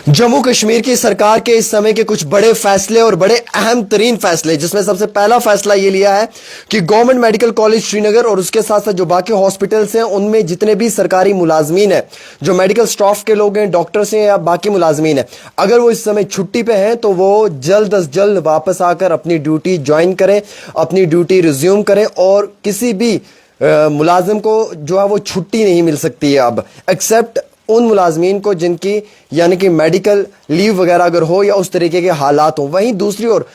जम्मू कश्मीर की सरकार के इस समय के कुछ बड़े फैसले और बड़े अहम तरीन फैसले, जिसमें सबसे पहला फैसला ये लिया है कि गवर्नमेंट मेडिकल कॉलेज श्रीनगर और उसके साथ साथ जो बाकी हॉस्पिटल्स हैं उनमें जितने भी सरकारी मुलाजमीन हैं, जो मेडिकल स्टाफ के लोग हैं, डॉक्टर्स हैं या बाकी मुलाजमीन हैं, अगर वो इस समय छुट्टी पे हैं तो वो जल्द अज जल्द वापस आकर अपनी ड्यूटी ज्वाइन करें, अपनी ड्यूटी रिज्यूम करें। और किसी भी मुलाजिम को जो है वो छुट्टी नहीं मिल सकती है अब, एक्सेप्ट उन मुलाजमीन को जिनकी यानी कि मेडिकल लीव वगैरह अगर हो या उस तरीके के हालात हो। वहीं दूसरी ओर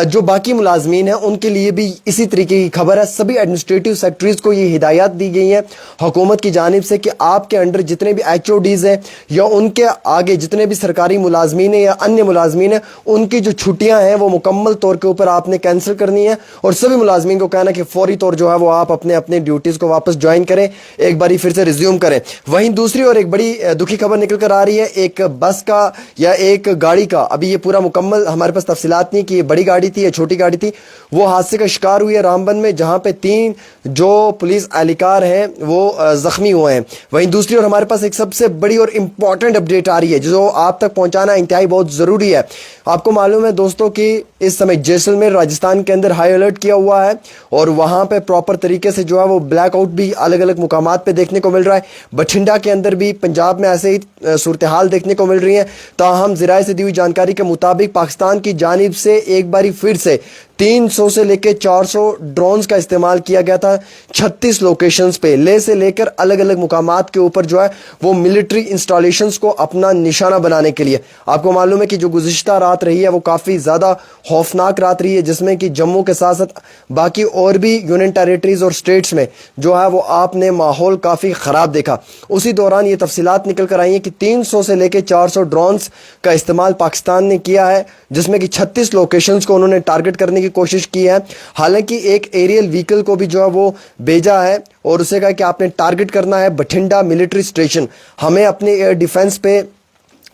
जो बाकी मुलाजमीन हैं उनके लिए भी इसी तरीके की खबर है। सभी एडमिनिस्ट्रेटिव सेक्रेटरीज को ये हिदायत दी गई है हुकूमत की जानिब से कि आपके अंडर जितने भी HODs हैं या उनके आगे जितने भी सरकारी मुलाजमीन हैं या अन्य मुलाजमीन हैं, उनकी जो छुट्टियां हैं वो मुकम्मल तौर के ऊपर आपने कैंसिल करनी है। और सभी मुलाजमीन को कहना कि फौरी तौर जो है वो आप अपने अपने ड्यूटीज़ को वापस ज्वाइन करें, एक बारी फिर से रिज्यूम करें। वहीं दूसरी ओर एक बड़ी दुखी खबर निकल कर आ रही है, एक बस का या एक गाड़ी का, अभी ये पूरा मुकम्मल हमारे पास तफसीलात नहीं कि ये बड़ी गाड़ी थी या छोटी गाड़ी थी, वो हादसे का शिकार हुई है रामबन में, जहां पे 3 जो पुलिस एहलकार हैं वो जख्मी हुए हैं। वहीं दूसरी ओर हमारे पास एक सबसे बड़ी और इंपॉर्टेंट अपडेट आ रही है जो आप तक पहुंचाना इंतहाई बहुत जरूरी है। आपको मालूम है दोस्तों कि इस समय जैसलमेर राजस्थान के अंदर हाई अलर्ट किया हुआ है और वहां पे प्रॉपर तरीके से जो है वो ब्लैक आउट भी अलग अलग मुकामात पे देखने को मिल रहा है। बठिंडा के अंदर भी पंजाब में ऐसे ही सूरत हाल देखने को मिल रही है। ताहम ज़राए से दी हुई जानकारी के मुताबिक पाकिस्तान की जानिब से एक बारी फिर से 300 से लेकर 400 ड्रोन्स का इस्तेमाल किया गया था 36 लोकेशंस पे, ले से लेकर अलग अलग मुकामात के ऊपर जो है वो मिलिट्री इंस्टॉलेशंस को अपना निशाना बनाने के लिए। आपको मालूम है कि जो गुज़िश्ता रात रही है वो काफ़ी ज़्यादा खौफनाक रात रही है, जिसमें कि जम्मू के साथ साथ बाकी और भी यूनियन टेरिटरीज और स्टेट्स में जो है वो आपने माहौल काफ़ी ख़राब देखा। उसी दौरान ये तफसीलात निकल कर आई हैं कि 300 से लेकर 400 ड्रोन्स का इस्तेमाल पाकिस्तान ने किया है, जिसमें कि 36 लोकेशंस को उन्होंने टारगेट करने की कोशिश की है। हालांकि एक एरियल व्हीकल को भी जो है वो भेजा है और उसे कहा कि आपने टारगेट करना है बठिंडा मिलिट्री स्टेशन। हमें अपने एयर डिफेंस पे,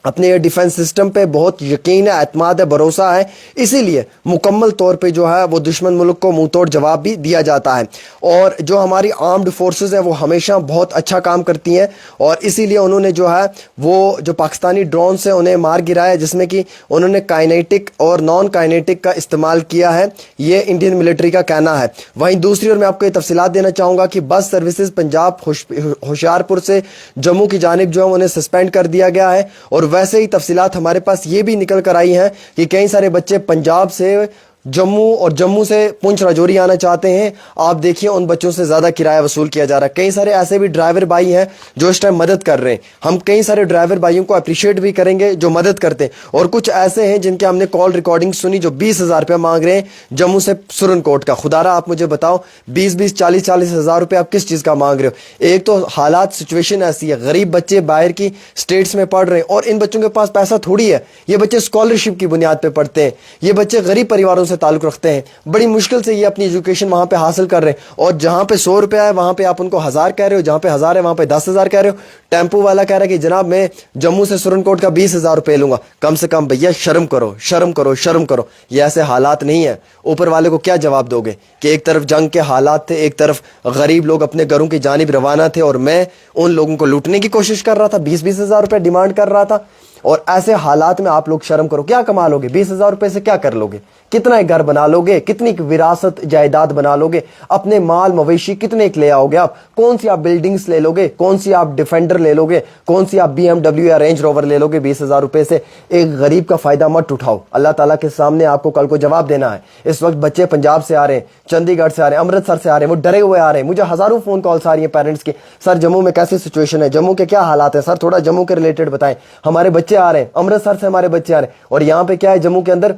अपने एयर डिफेंस सिस्टम पे बहुत यकीन है, एतमाद है, भरोसा है, इसीलिए मुकम्मल तौर पे जो है वो दुश्मन मुल्क को मुंह तोड़ जवाब भी दिया जाता है। और जो हमारी आर्म्ड फोर्सेस हैं वो हमेशा बहुत अच्छा काम करती हैं और इसीलिए उन्होंने जो है वो जो पाकिस्तानी ड्रोन से उन्हें मार गिराया, जिसमें कि उन्होंने काइनेटिक और नॉन काइनेटिक का इस्तेमाल किया है, ये इंडियन मिलिट्री का कहना है। वहीं दूसरी ओर मैं आपको ये तफसीलात देना चाहूँगा कि बस सर्विसेज पंजाब होशियारपुर से जम्मू की जानिब जो है उन्हें सस्पेंड कर दिया गया है। और वैसे ही तफसीलात हमारे पास ये भी निकल कर आई हैं कि कई सारे बच्चे पंजाब से जम्मू और जम्मू से पुंछ राजौरी आना चाहते हैं। आप देखिए उन बच्चों से ज़्यादा किराया वसूल किया जा रहा है। कई सारे ऐसे भी ड्राइवर भाई हैं जो इस टाइम मदद कर रहे हैं। हम कई सारे ड्राइवर भाइयों को अप्रिशिएट भी करेंगे जो मदद करते हैं, और कुछ ऐसे हैं जिनके हमने कॉल रिकॉर्डिंग सुनी जो 20,000 रुपया मांग रहे हैं जम्मू से सुरनकोट का। खुदारा आप मुझे बताओ 20-20, 40-40 हज़ार रुपये आप किस चीज़ का मांग रहे हो? एक तो हालात सिचुएशन ऐसी है, गरीब बच्चे बाहर की स्टेट्स में पढ़ रहे हैं और इन बच्चों के पास पैसा थोड़ी है। ये बच्चे स्कॉलरशिप की बुनियाद पर पढ़ते हैं, ये बच्चे गरीब परिवारों से ताल्लुक़ रखते हैं, बड़ी मुश्किल से ये अपनी एजुकेशन वहां पे हासिल कर रहे हैं। और जहां पे 100 रुपया है वहां पे आप उनको 1000 कह रहे हो, जहां पे 1000 है वहां पे 10,000 कह रहे हो। टेम्पो वाला कह रहा है कि जनाब मैं जम्मू से सुरनकोट का 20,000 रुपये लूंगा। कम से कम भैया शर्म करो, शर्म करो, शर्म करो। ये ऐसे हालात नहीं है। ऊपर वाले को क्या जवाब दोगे कि एक तरफ जंग के हालात थे, एक तरफ गरीब लोग अपने घरों की जानिब रवाना थे और मैं उन लोगों को लूटने की कोशिश कर रहा था, 20-20 हज़ार रुपये डिमांड कर रहा था। और ऐसे हालात में आप लोग शर्म करो। क्या कमा लोगे? 20,000 रुपये से क्या कर लोगे? कितना एक घर बना लोगे? कितनी विरासत जायदाद बना लोगे? अपने माल मवेशी कितने एक ले आओगे आप? कौन सी आप बिल्डिंग्स ले लोगे? कौन सी आप डिफेंडर ले लोगे? कौन सी आप BMW या रेंज रोवर ले लोगे 20,000 रुपये से? एक गरीब का फायदा मत उठाओ। अल्लाह ताला के सामने आपको कल को जवाब देना है। इस वक्त बच्चे पंजाब से आ रहे हैं, चंडीगढ़ से आ रहे हैं, अमृतसर से आ रहे हैं, वो डरे हुए आ रहे हैं। मुझे हजारों फोन कॉल्स आ रही है पेरेंट्स के, सर जम्मू में कैसी सिचुएशन है, जम्मू के क्या हालात है, सर थोड़ा जम्मू के रिलेटेड बताएं। हमारे बच्चे आ रहे हैं, अमृतसर से हमारे बच्चे आ रहे हैं। और यहाँ पे क्या है, जम्मू के अंदर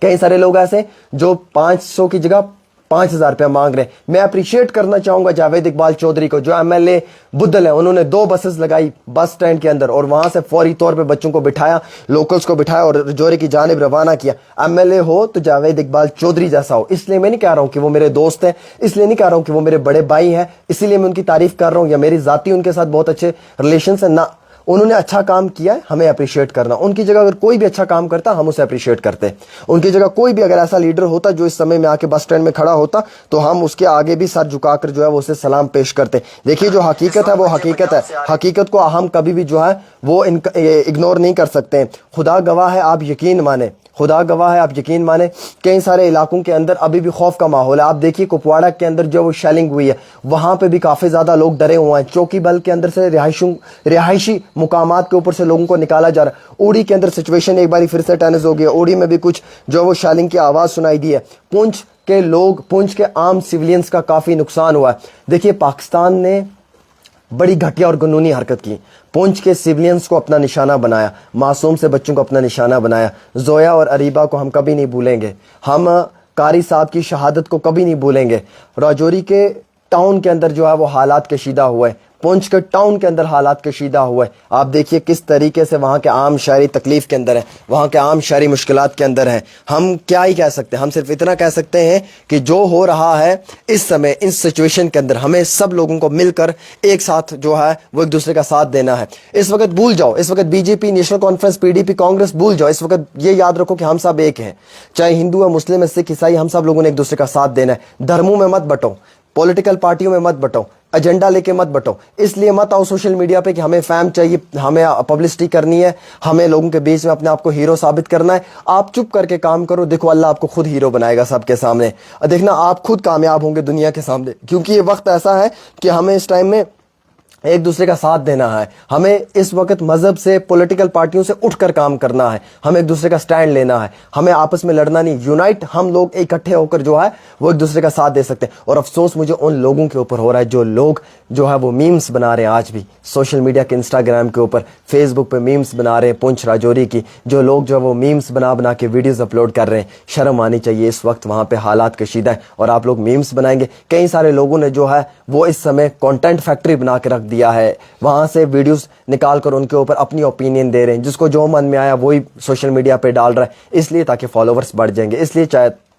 कई सारे लोग ऐसे जो 500 की जगह 5,000 रुपया मांग रहे हैं। मैं अप्रिशिएट करना चाहूंगा जावेद इकबाल चौधरी को, जो MLA बुद्धल है। उन्होंने 2 बसेस लगाई बस स्टैंड के अंदर और वहां से फौरी तौर पे बच्चों को बिठाया, लोकल्स को बिठाया और रजौरी की जानिब रवाना किया। MLA हो तो जावेद इकबाल चौधरी जैसा हो। इसलिए मैं नहीं कह रहा हूं कि वो मेरे दोस्त हैं, इसलिए नहीं कह रहा हूं कि वो मेरे बड़े भाई हैं, इसीलिए मैं उनकी तारीफ कर रहा हूं या मेरी जाती उनके साथ बहुत अच्छे रिलेशन है ना। انہوں نے اچھا کام کیا ہے, ہمیں اپریشیٹ کرنا. ان کی جگہ اگر کوئی بھی اچھا کام کرتا ہم اسے اپریشیٹ کرتے. ان کی جگہ کوئی بھی اگر ایسا لیڈر ہوتا جو اس سمے میں آ کے بس اسٹینڈ میں کھڑا ہوتا تو ہم اس کے آگے بھی سر جھکا کر جو ہے وہ اسے سلام پیش کرتے. دیکھیے جو حقیقت ہے وہ حقیقت ہے, حقیقت کو ہم کبھی بھی جو ہے وہ اگنور نہیں کر سکتے. خدا گواہ ہے, آپ یقین مانیں, خدا گواہ ہے, آپ یقین مانیں, کئی سارے علاقوں کے اندر ابھی بھی خوف کا ماحول ہے. آپ دیکھیے کپواڑہ کے اندر جو وہ شیلنگ ہوئی ہے وہاں پہ بھی کافی زیادہ لوگ ڈرے ہوئے ہیں. چوکی بل کے اندر سے رہائشی مقامات کے اوپر سے لوگوں کو نکالا جا رہا ہے. اوڑی کے اندر سچویشن ایک باری پھر سے ٹینس ہو گیا. اوڑی میں بھی کچھ جو وہ شیلنگ کی آواز سنائی دی ہے. پونچھ کے عام سیولینز کا کافی نقصان ہوا ہے. دیکھیے پاکستان نے بڑی گھٹیا اور گنونی حرکت کی. پونچھ کے سیولینز کو اپنا نشانہ بنایا, معصوم سے بچوں کو اپنا نشانہ بنایا. زویا اور اریبہ کو ہم کبھی نہیں بھولیں گے, ہم قاری صاحب کی شہادت کو کبھی نہیں بھولیں گے. راجوری کے ٹاؤن کے اندر جو ہے وہ حالات کشیدہ ہوئے, پونچھ کے ٹاؤن کے اندر حالات کشیدہ ہوئے. آپ دیکھیے کس طریقے سے وہاں کے عام شہری تکلیف کے اندر ہیں, وہاں کے عام شہری مشکلات کے اندر ہیں. ہم کیا ہی کہہ سکتے ہیں, ہم صرف اتنا کہہ سکتے ہیں کہ جو ہو رہا ہے اس سمے اس سچویشن کے اندر ہمیں سب لوگوں کو مل کر ایک ساتھ جو ہے وہ ایک دوسرے کا ساتھ دینا ہے. اس وقت بھول جاؤ, اس وقت B J P, National Conference, P D P, Congress بھول جاؤ. اس وقت یہ یاد رکھو کہ ہم سب ایک ہیں, چاہے ہندو ہے, مسلم ہے, سکھ, عیسائی, ہم سب لوگوں نے ایک دوسرے کا ساتھ دینا ہے. دھرموں میں مت بٹو, پولیٹیکل پارٹیوں میں مت بٹو, ایجنڈا لے کے مت بٹو. اس لیے مت آؤ سوشل میڈیا پہ کہ ہمیں فیم چاہیے, ہمیں پبلسٹی کرنی ہے, ہمیں لوگوں کے بیچ میں اپنے آپ کو ہیرو ثابت کرنا ہے. آپ چپ کر کے کام کرو, دیکھو اللہ آپ کو خود ہیرو بنائے گا سب کے سامنے. دیکھنا آپ خود کامیاب ہوں گے دنیا کے سامنے, کیونکہ یہ وقت ایسا ہے کہ ہمیں اس ٹائم میں ایک دوسرے کا ساتھ دینا ہے. ہمیں اس وقت مذہب سے, پولیٹیکل پارٹیوں سے اٹھ کر کام کرنا ہے. ہمیں ایک دوسرے کا سٹینڈ لینا ہے, ہمیں آپس میں لڑنا نہیں. یونائٹ ہم لوگ اکٹھے ہو کر جو ہے وہ ایک دوسرے کا ساتھ دے سکتے ہیں. اور افسوس مجھے ان لوگوں کے اوپر ہو رہا ہے جو لوگ جو ہے وہ میمز بنا رہے ہیں آج بھی سوشل میڈیا کے, انسٹاگرام کے اوپر, فیس بک پہ میمز بنا رہے ہیں پونچھ راجوری کی. جو لوگ جو ہے وہ میمز بنا کے ویڈیوز اپلوڈ کر رہے ہیں, شرم آنی چاہیے. اس وقت وہاں پہ حالات کشیدہ ہیں اور آپ لوگ میمز بنائیں گے. کئی سارے لوگوں نے جو ہے وہ اس سمے کانٹینٹ فیکٹری بنا کے رکھ دیا ہے, وہاں سے ویڈیوز نکال کر ان کے اوپر اپنی اوپینین دے رہے ہیں. جس کو جو من میں آیا وہی سوشل میڈیا پہ ڈال رہا ہے, اس لیے تاکہ فالوورز بڑھ جائیں گے, اس لیے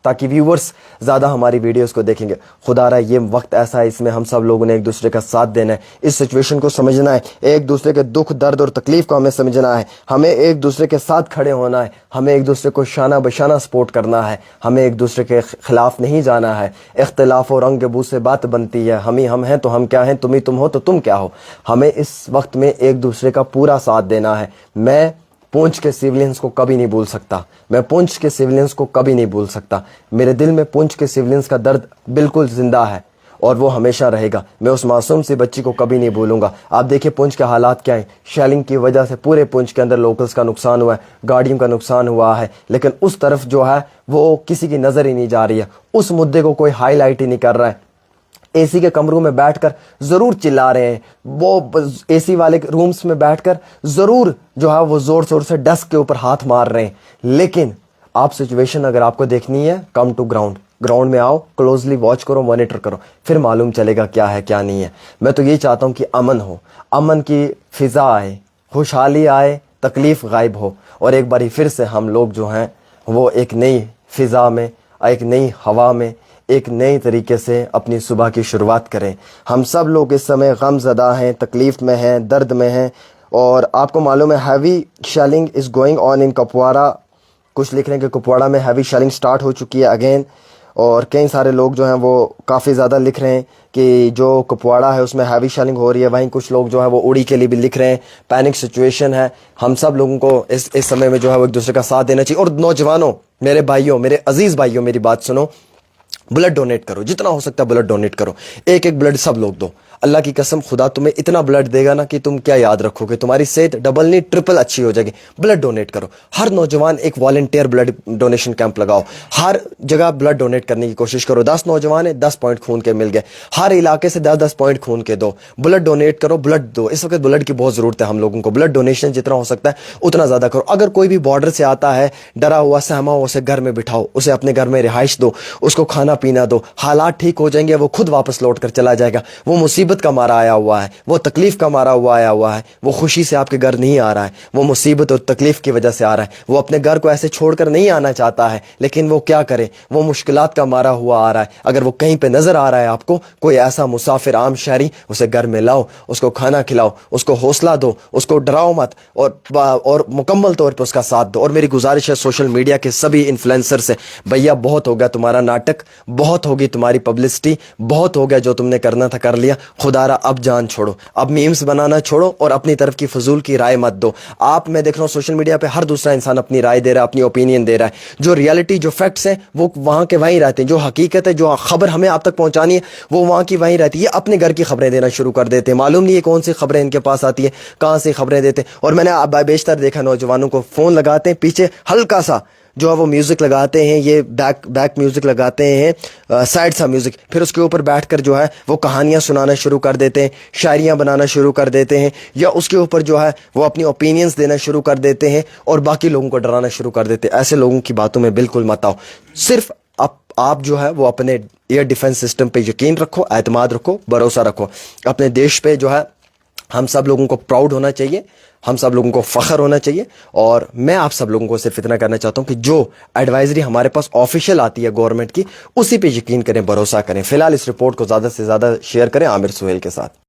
تاکہ ویورز زیادہ ہماری ویڈیوز کو دیکھیں گے. خدا رہا یہ وقت ایسا ہے, اس میں ہم سب لوگوں نے ایک دوسرے کا ساتھ دینا ہے, اس سچویشن کو سمجھنا ہے, ایک دوسرے کے دکھ, درد اور تکلیف کو ہمیں سمجھنا ہے, ہمیں ایک دوسرے کے ساتھ کھڑے ہونا ہے, ہمیں ایک دوسرے کو شانہ بشانہ سپورٹ کرنا ہے, ہمیں ایک دوسرے کے خلاف نہیں جانا ہے. اختلاف و رنگ بو سے بات بنتی ہے, ہم ہیں تو ہم کیا ہیں, تم ہو تو تم کیا ہو. ہمیں اس وقت میں ایک دوسرے کا پورا ساتھ دینا ہے. میں پونچھ کے سیولینز کو کبھی نہیں بھول سکتا, میں پونچھ کے سیولینز کو کبھی نہیں بھول سکتا. میرے دل میں پونچھ کے سیولینز کا درد بالکل زندہ ہے اور وہ ہمیشہ رہے گا. میں اس معصوم سی بچی کو کبھی نہیں بھولوں گا. آپ دیکھیں پونچھ کے حالات کیا ہیں. شیلنگ کی وجہ سے پورے پونچھ کے اندر لوکلز کا نقصان ہوا ہے, گاڑیوں کا نقصان ہوا ہے, لیکن اس طرف جو ہے وہ کسی کی نظر ہی نہیں جا رہی ہے. اس مدعے کو کوئی ہائی لائٹ ہی نہیں کر رہا ہے. اے سی کے کمروں میں بیٹھ کر ضرور چلا رہے ہیں, وہ اے سی والے رومز میں بیٹھ کر ضرور جو ہے وہ زور زور سے ڈسک کے اوپر ہاتھ مار رہے ہیں. لیکن آپ سچویشن اگر آپ کو دیکھنی ہے, کم ٹو گراؤنڈ میں آؤ, کلوزلی واچ کرو, مانیٹر کرو, پھر معلوم چلے گا کیا ہے کیا نہیں ہے. میں تو یہ چاہتا ہوں کہ امن ہو, امن کی فضا آئے, خوشحالی آئے, تکلیف غائب ہو, اور ایک باری پھر سے ہم لوگ جو ہیں وہ ایک نئی فضا میں, ایک نئی ہوا میں, ایک نئی طریقے سے اپنی صبح کی شروعات کریں. ہم سب لوگ اس سمے غم زدہ ہیں, تکلیف میں ہیں, درد میں ہیں. اور آپ کو معلوم ہے heavy shelling is going on in Kupwara. کچھ لکھ رہے ہیں کہ کپواڑہ میں ہیوی شیلنگ سٹارٹ ہو چکی ہے اگین. اور کئی سارے لوگ جو ہیں وہ کافی زیادہ لکھ رہے ہیں کہ جو کپواڑہ ہے اس میں ہیوی شیلنگ ہو رہی ہے. وہیں کچھ لوگ جو ہے وہ اوڑی کے لیے بھی لکھ رہے ہیں, پینک سچویشن ہے. ہم سب لوگوں کو اس سمے میں جو ہے وہ ایک دوسرے کا ساتھ دینا چاہیے. اور نوجوانوں, میرے بھائیوں, میرے عزیز بھائیوں, میری بات سنو, بلڈ ڈونیٹ کرو, جتنا ہو سکتا ہے بلڈ ڈونیٹ کرو. ایک بلڈ سب لوگ دو. اللہ کی قسم خدا تمہیں اتنا بلڈ دے گا نا کہ تم کیا یاد رکھو گے, تمہاری صحت ڈبل نہیں ٹرپل اچھی ہو جائے گی. بلڈ ڈونیٹ کرو. ہر نوجوان ایک والنٹیئر بلڈ ڈونیشن کیمپ لگاؤ. ہر جگہ بلڈ ڈونیٹ کرنے کی کوشش کرو. 10 نوجوان ہیں, 10 پوائنٹ خون کے مل گئے. ہر علاقے سے 10 پوائنٹ خون کے دو. بلڈ ڈونیٹ کرو, بلڈ دو. اس وقت بلڈ کی بہت ضرورت ہے ہم لوگوں کو. بلڈ ڈونیشن جتنا ہو سکتا ہے اتنا زیادہ کرو. اگر کوئی بھی بارڈر سے آتا ہے ڈرا ہوا, سہما ہوا, اسے گھر میں بٹھاؤ, اسے اپنے گھر میں رہائش دو, اس کو کھانا پینا دو. حالات ٹھیک ہو جائیں گے, وہ خود واپس لوٹ کر چلا جائے گا. وہ مصیبت मुसीबत का मारा आया हुआ है, वो तकलीफ का मारा हुआ आया हुआ है, वो खुशी से आपके घर नहीं आ रहा है, वो मुसीबत और तकलीफ की वजह से आ रहा है, वो अपने घर को ऐसे छोड़कर नहीं आना चाहता है, लेकिन वो क्या करे, वो मुश्किलात का मारा हुआ आ रहा है। अगर वो कहीं पे नजर आ रहा है आपको, कोई ऐसा मुसाफिर आम शहरी, उसे घर में लाओ, उसको खाना खिलाओ, उसको हौसला दो, उसको डराओ मत, और मुकम्मल तौर पर उसका साथ दो। और मेरी गुजारिश है सोशल मीडिया के सभी इन्फ्लुएंसर से, भैया बहुत हो गया तुम्हारा नाटक, बहुत होगी तुम्हारी पब्लिसिटी, बहुत हो गया, जो तुमने करना था कर लिया, खुदारा अब जान छोड़ो, अब मीम्स बनाना छोड़ो और अपनी तरफ की फजूल की राय मत दो। आप, मैं देख रहा हूँ सोशल मीडिया पे हर दूसरा इंसान अपनी राय दे रहा है, अपनी ओपिनियन दे रहा है। जो रियलिटी, जो फैक्ट्स हैं वो वहाँ के वहीं रहते हैं, जो हकीकत है, जो खबर हमें आप तक पहुँचानी है वो वहाँ की वहीं रहती है। अपने घर की खबरें देना शुरू कर देते हैं, मालूम नहीं है कौन सी खबरें इनके पास आती है, कहाँ से खबरें देते हैं। और मैंने बेशतर देखा नौजवानों को फ़ोन लगाते हैं, पीछे हल्का सा जो है वो म्यूज़िक लगाते हैं, ये बैक म्यूज़िक लगाते हैं, साइड सा म्यूज़िक, फिर उसके ऊपर बैठकर जो है वो कहानियाँ सुनाना शुरू कर देते हैं, शायरियाँ बनाना शुरू कर देते हैं, या उसके ऊपर जो है वो अपनी ओपिनियंस देना शुरू कर देते हैं और बाकी लोगों को डराना शुरू कर देते हैं। ऐसे लोगों की बातों में बिल्कुल मत आओ। सिर्फ आप जो है वो अपने एयर डिफेंस सिस्टम पे यकीन रखो, एतमाद रखो, भरोसा रखो। अपने देश पे जो है हम सब लोगों को प्राउड होना चाहिए, हम सब लोगों को फ़ख्र होना चाहिए। और मैं आप सब लोगों को सिर्फ इतना करना चाहता हूं कि जो एडवाइजरी हमारे पास ऑफिशियल आती है गवर्नमेंट की, उसी पे यकीन करें, भरोसा करें। फिलहाल इस रिपोर्ट को ज़्यादा से ज़्यादा शेयर करें आमिर सुहेल के साथ।